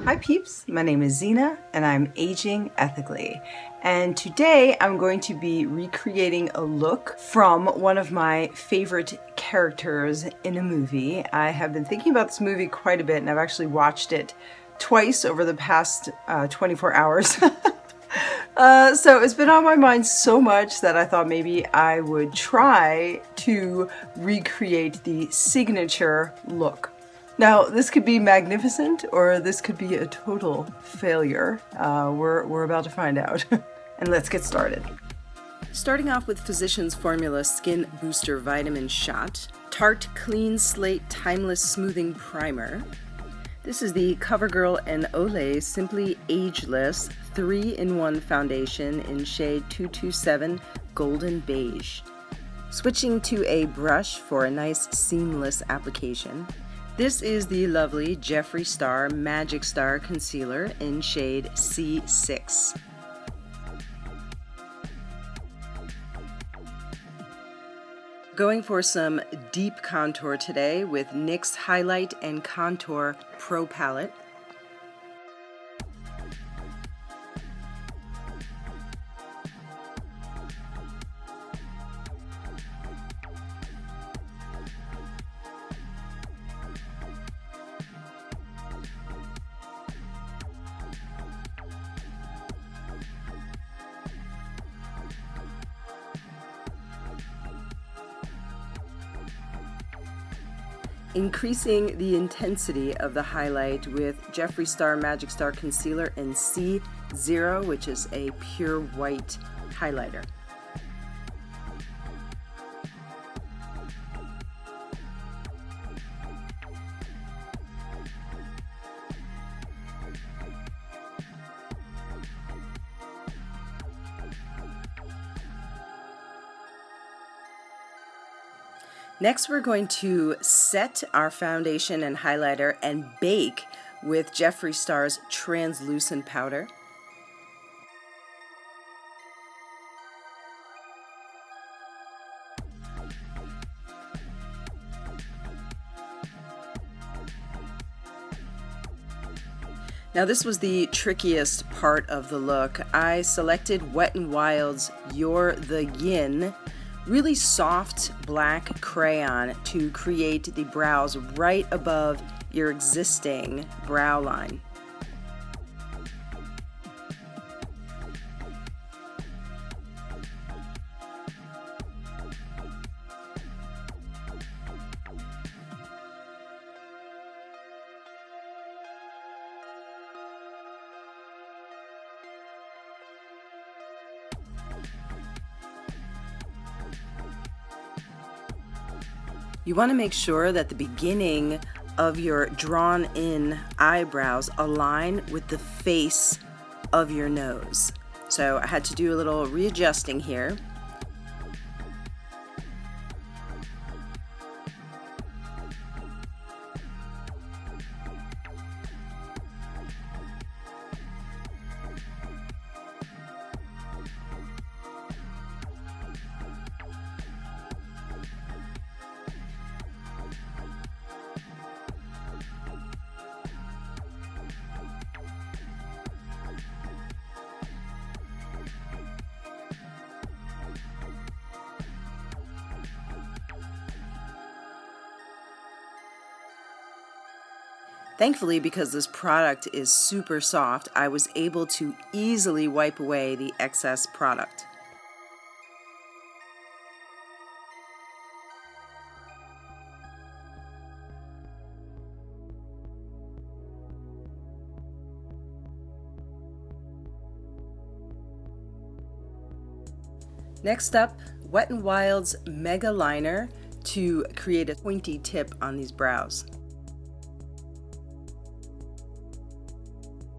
Hi peeps, my name is Zina and I'm aging ethically. And today I'm going to be recreating a look from one of my favorite characters in a movie. I have been thinking about this movie quite a bit and I've actually watched it twice over the past 24 hours. So it's been on my mind so much that I thought maybe I would try to recreate the signature look. Now, this could be magnificent or this could be a total failure. We're about to find out. And let's get started. Starting off with Physicians Formula Skin Booster Vitamin Shot, Tarte Clean Slate Timeless Smoothing Primer. This is the CoverGirl and Olay Simply Ageless 3-in-1 foundation in shade 227 Golden Beige. Switching to a brush for a nice seamless application. This is the lovely Jeffree Star Magic Star Concealer in shade C6. Going for some deep contour today with NYX Highlight and Contour Pro Palette. Increasing the intensity of the highlight with Jeffree Star Magic Star Concealer in C0, which is a pure white highlighter. Next, we're going to set our foundation and highlighter and bake with Jeffree Star's translucent powder. Now this was the trickiest part of the look. I selected Wet n Wild's You're the Yin really soft black crayon to create the brows right above your existing brow line. You want to make sure that the beginning of your drawn in eyebrows align with the face of your nose. So I had to do a little readjusting here. Thankfully, because this product is super soft, I was able to easily wipe away the excess product. Next up, Wet n Wild's Mega Liner to create a pointy tip on these brows.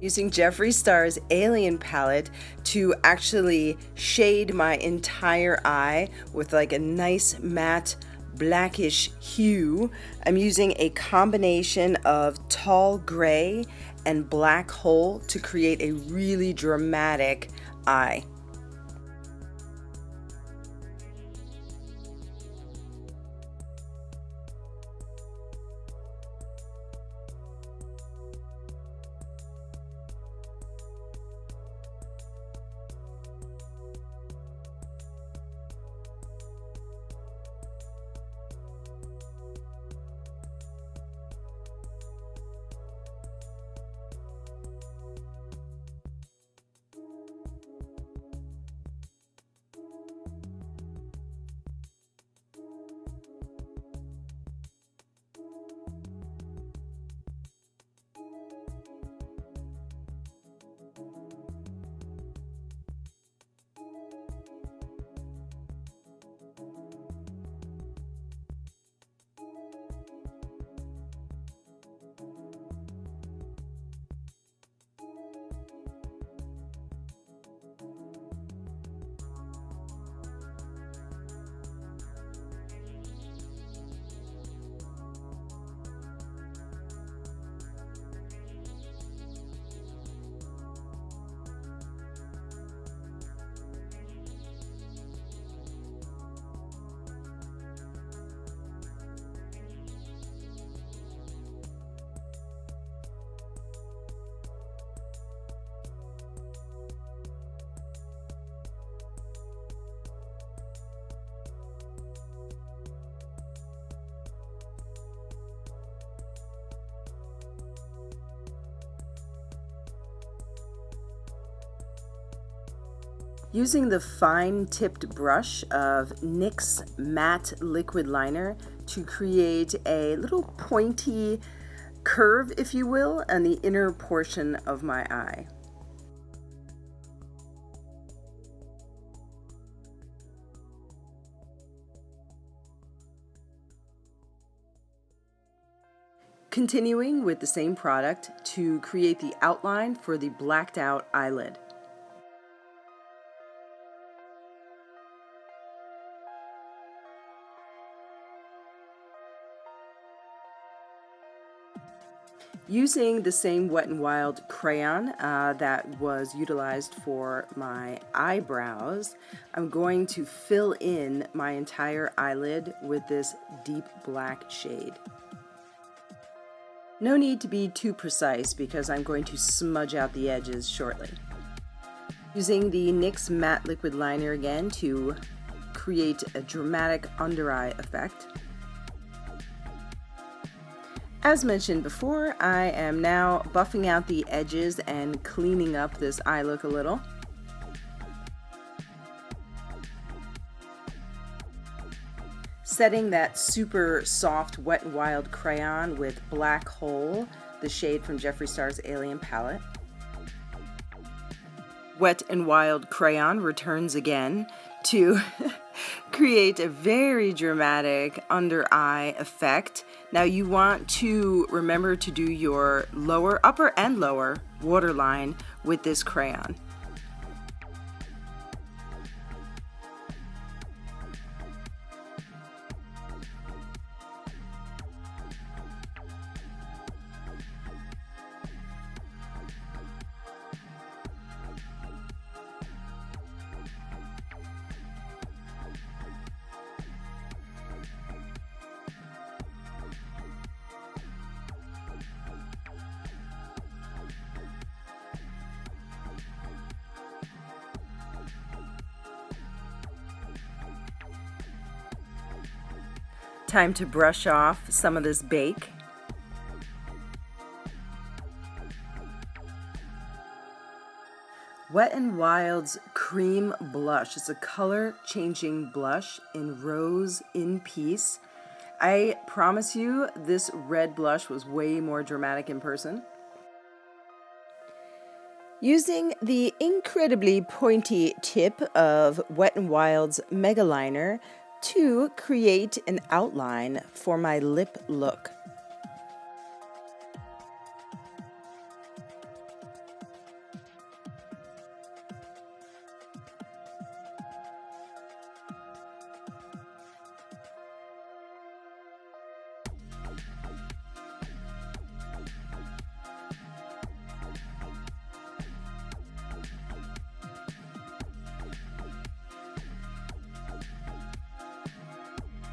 Using Jeffree Star's Alien palette to actually shade my entire eye with like a nice matte blackish hue. I'm using a combination of tall gray and black hole to create a really dramatic eye. Using the fine-tipped brush of NYX Matte Liquid Liner to create a little pointy curve, if you will, on the inner portion of my eye. Continuing with the same product to create the outline for the blacked out eyelid. Using the same Wet n Wild crayon that was utilized for my eyebrows, I'm going to fill in my entire eyelid with this deep black shade. No need to be too precise because I'm going to smudge out the edges shortly. Using the NYX Matte Liquid Liner again to create a dramatic under eye effect. As mentioned before, I am now buffing out the edges and cleaning up this eye look a little. Setting that super soft Wet n Wild crayon with Black Hole, the shade from Jeffree Star's Alien palette. Wet n Wild crayon returns again to create a very dramatic under eye effect. Now you want to remember to do your upper and lower waterline with this crayon. Time to brush off some of this bake. Wet n Wild's Cream Blush is a color-changing blush in Rose in Peace. I promise you, this red blush was way more dramatic in person. Using the incredibly pointy tip of Wet n Wild's Mega Liner to create an outline for my lip look.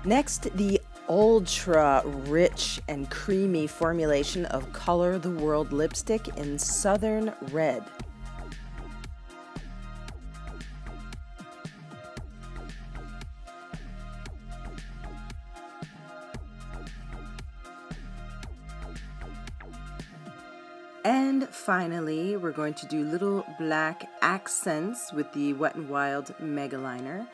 Next, the ultra rich and creamy formulation of Color the World lipstick in Southern Red. And finally, we're going to do little black accents with the Wet n Wild Mega Liner.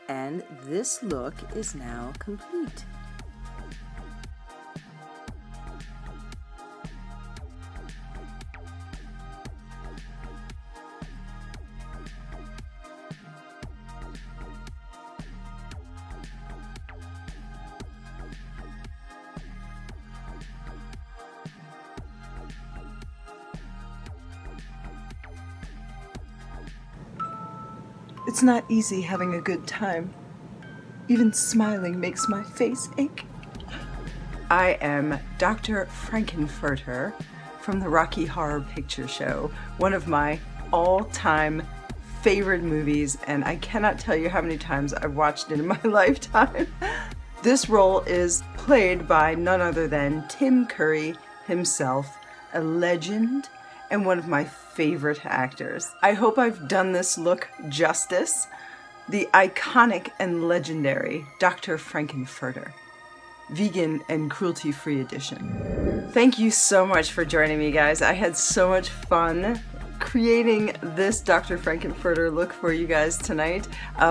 And this look is now complete. It's not easy having a good time. Even smiling makes my face ache. I am Dr. Frank-N-Furter from the Rocky Horror Picture Show, one of my all-time favorite movies, and I cannot tell you how many times I've watched it in my lifetime. This role is played by none other than Tim Curry himself, a legend and one of my favorite actors. I hope I've done this look justice. The iconic and legendary Dr. Frank-N-Furter, vegan and cruelty-free edition. Thank you so much for joining me, guys. I had so much fun creating this Dr. Frank-N-Furter look for you guys tonight.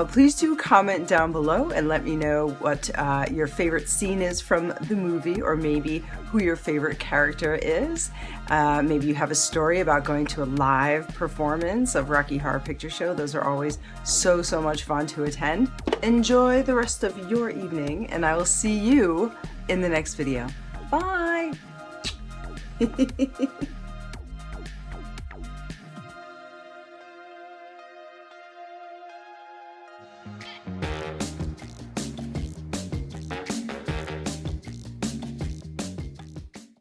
Please do comment down below and let me know what your favorite scene is from the movie, or maybe who your favorite character is. Maybe you have a story about going to a live performance of Rocky Horror Picture Show. Those are always so much fun to attend. Enjoy the rest of your evening, and I will see you in the next video. Bye!